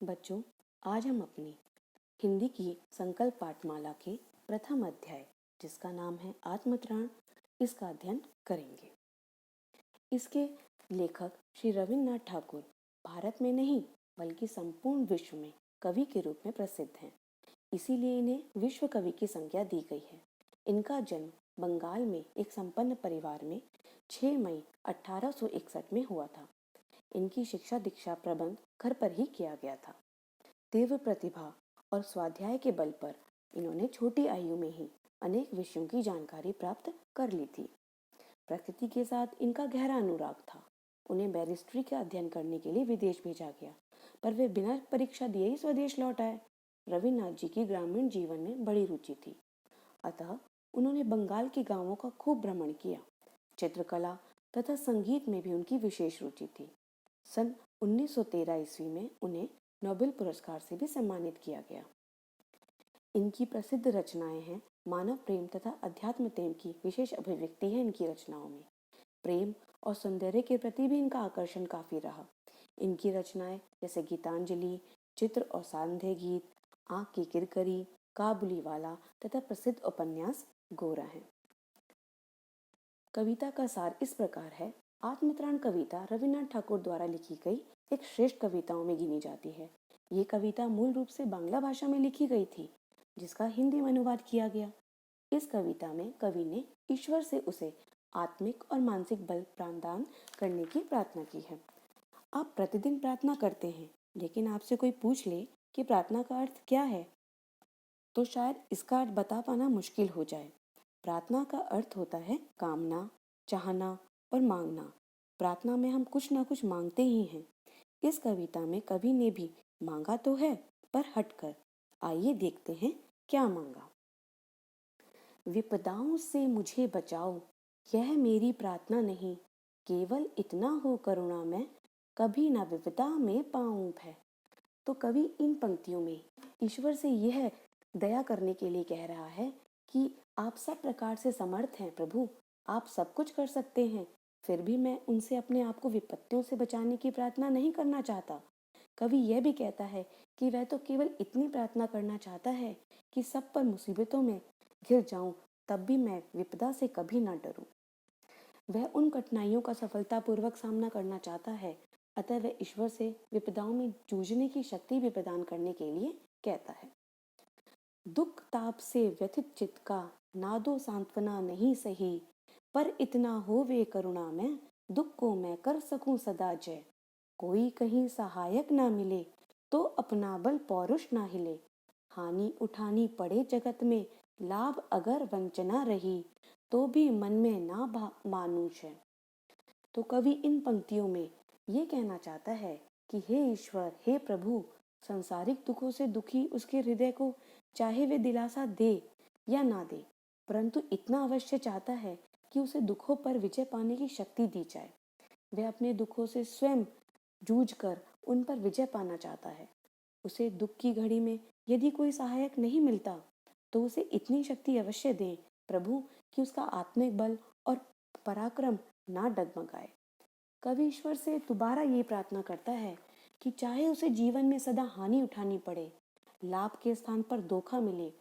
बच्चों, आज हम अपनी हिंदी की संकल्प पाठमाला के प्रथम अध्याय, जिसका नाम है आत्मत्राण, इसका अध्ययन करेंगे। इसके लेखक श्री रविन्द्रनाथ ठाकुर भारत में नहीं बल्कि संपूर्ण विश्व में कवि के रूप में प्रसिद्ध हैं। इसीलिए इन्हें विश्व कवि की संज्ञा दी गई है। इनका जन्म बंगाल में एक संपन्न परिवार में 6 मई 1861 में हुआ था। इनकी शिक्षा दीक्षा प्रबंध घर पर ही किया गया था। तीव्र प्रतिभा और स्वाध्याय के बल पर इन्होंने छोटी आयु में ही अनेक विषयों की जानकारी प्राप्त कर ली थी। प्रकृति के साथ इनका गहरा अनुराग था। उन्हें बैरिस्ट्री का अध्ययन करने के लिए विदेश भेजा गया, पर वे बिना परीक्षा दिए ही स्वदेश लौट आए। रविन्द्रनाथ जी की ग्रामीण जीवन में बड़ी रुचि थी, अतः उन्होंने बंगाल के गांवों का खूब भ्रमण किया। चित्रकला तथा संगीत में भी उनकी विशेष रुचि थी। सन 1913 ईस्वी में उन्हें नोबेल पुरस्कार से भी सम्मानित किया गया। इनकी प्रसिद्ध रचनाएं हैं मानव प्रेम तथा अध्यात्म प्रेम की विशेष अभिव्यक्ति है इनकी रचनाओं में। प्रेम और सौंदर्य के प्रति भी इनका आकर्षण काफी रहा। इनकी रचनाएं जैसे गीतांजलि, चित्र और सांध्य गीत, आंख की किरकरी, काबुलीवाला तथा प्रसिद्ध उपन्यास गोरा हैं। कविता का सार इस प्रकार है। आत्मत्राण कविता रविन्द्रनाथ ठाकुर द्वारा लिखी गई एक श्रेष्ठ कविताओं में गिनी जाती है। ये कविता मूल रूप से बांग्ला भाषा में लिखी गई थी, जिसका हिंदी में अनुवाद किया गया। इस कविता में कवि ने ईश्वर से उसे आत्मिक और मानसिक बल प्रदान करने की प्रार्थना की है। आप प्रतिदिन प्रार्थना करते हैं, लेकिन आपसे कोई पूछ ले कि प्रार्थना का अर्थ क्या है, तो शायद इसका अर्थ बता पाना मुश्किल हो जाए। प्रार्थना का अर्थ होता है कामना, चाहना और मांगना। प्रार्थना में हम कुछ ना कुछ मांगते ही हैं। इस कविता में कवि ने भी मांगा तो है, पर हटकर। आइए देखते हैं क्या मांगा। विपदाओं से मुझे बचाओ, यह मेरी प्रार्थना नहीं, केवल इतना हो करुणा मैं, कभी ना विपदा में पाऊं भय। तो कवि इन पंक्तियों में ईश्वर से यह दया करने के लिए कह रहा है कि आप सब प्रकार से समर्थ हैं प्रभु, आप सब कुछ कर सकते हैं, फिर भी मैं उनसे अपने आप को विपत्तियों से बचाने की प्रार्थना नहीं करना चाहता। कवि यह भी कहता है कि वह तो केवल इतनी प्रार्थना करना चाहता है कि सब पर मुसीबतों में घिर जाऊं, तब भी मैं विपदा से कभी ना डरूं। वह उन कठिनाइयों का सफलतापूर्वक सामना करना चाहता है, अतः वह ईश्वर से विपदाओं में जूझने की शक्ति भी प्रदान करने के लिए कहता है। दुख ताप से व्यथित चित्त का नादो सांत्वना नहीं सही, पर इतना हो वे करुणा में, दुख को मैं कर सकूं सदा जय। कोई कहीं सहायक ना मिले, तो अपना बल पौरुष ना हिले, हानि उठानी पड़े जगत में, लाभ अगर वंचना रही, तो भी मन में ना मानुष है। तो कवि इन पंक्तियों में ये कहना चाहता है कि हे ईश्वर, हे प्रभु, संसारिक दुखों से दुखी उसके हृदय को चाहे वे दिलासा दे या ना दे, परंतु इतना अवश्य चाहता है कि उसे दुखों पर विजय पाने की शक्ति दी जाए। वह अपने दुखों से स्वयं जूझकर उन पर विजय पाना चाहता है। उसे दुख की घड़ी में यदि कोई सहायक नहीं मिलता, तो उसे इतनी शक्ति अवश्य दें प्रभु कि उसका आत्मिक बल और पराक्रम ना डगमगाए। कवि ईश्वर से दोबारा ये प्रार्थना करता है कि चाहे उसे जीवन में सदा हानि उठानी पड़े, लाभ के स्थान पर धोखा मिले,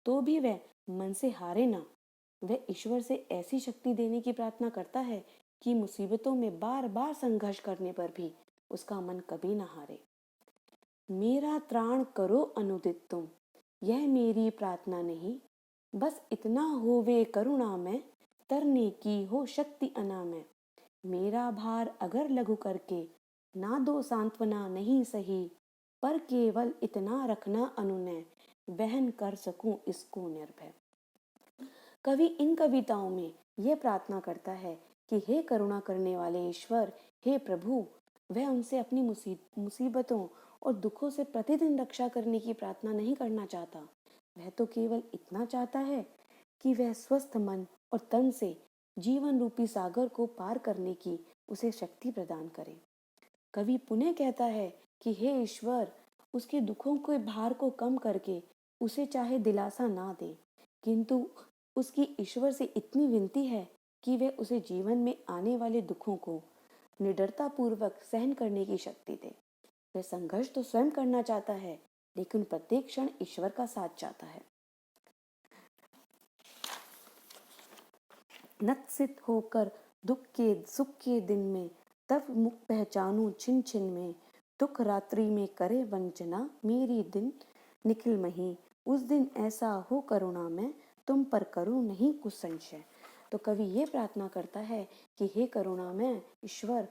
तो भी वह मन से हारे ना। वह ईश्वर से ऐसी शक्ति देने की प्रार्थना करता है कि मुसीबतों में बार बार संघर्ष करने पर भी उसका मन कभी ना हारे। मेरा त्राण करो अनुदित तुम, यह मेरी प्रार्थना नहीं, बस इतना हो वे करुणा में, तरने की हो शक्ति अना में। मेरा भार अगर लघु करके, ना दो सांत्वना नहीं सही, पर केवल इतना रखना अनुनय, वहन कर सकूं इसको निर्भय। कवि इन कविताओं में यह प्रार्थना करता है कि हे करुणा करने वाले ईश्वर, हे प्रभु, वह उनसे अपनी मुसीबतों और दुखों से प्रतिदिन रक्षा करने की प्रार्थना नहीं करना चाहता। वह तो केवल इतना चाहता है कि वह स्वस्थ मन और तन से जीवन रूपी सागर को पार करने की उसे शक्ति प्रदान करे। कवि पुनः कहता है कि हे ईश्वर, उसके दुखों के भार को कम करके उसे चाहे दिलासा ना दे, किंतु उसकी ईश्वर से इतनी विनती है कि वह उसे जीवन में आने वाले दुखों को निडरता पूर्वक सहन करने की शक्ति दे। वह संघर्ष तो स्वयं करना चाहता है, लेकिन प्रत्येक क्षण ईश्वर का साथ चाहता है। नतसित होकर दुख के सुख के दिन में, तब मुख पहचानूं छिन छिन में, दुख रात्रि में करे वंचना, मेरी दिन निखिल मही, उस दिन ऐसा हो करुणा मैं, तुम पर करूं नहीं कुछ संशय। तो कवि ये प्रार्थना करता है कि हे करुणा मैं ईश्वर,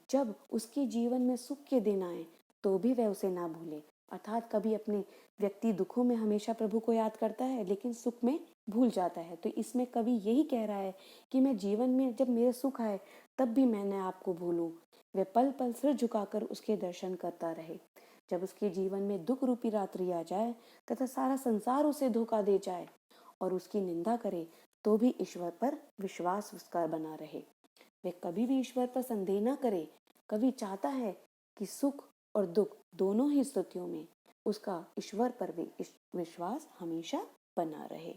जब उसके जीवन में सुख के दिन आए तो भी वह उसे ना भूले। अर्थात कभी अपने व्यक्ति दुखों में हमेशा प्रभु को याद करता है, लेकिन सुख में भूल जाता है। तो इसमें कवि यही कह रहा है कि मैं जीवन में जब मेरे सुख आए तब भी मैंने आपको भूलूं। वह पल पल सिर झुकाकर उसके दर्शन करता रहे। जब उसके जीवन में दुख रूपी रात्रि आ जाए तथा सारा संसार उसे धोखा दे जाए और उसकी निंदा करे, तो भी ईश्वर पर विश्वास उसका बना रहे। वह कभी भी ईश्वर पर संदेह न करे। कवि चाहता है कि सुख और दुख दोनों ही स्थितियों में उसका ईश्वर पर भी विश्वास हमेशा बना रहे।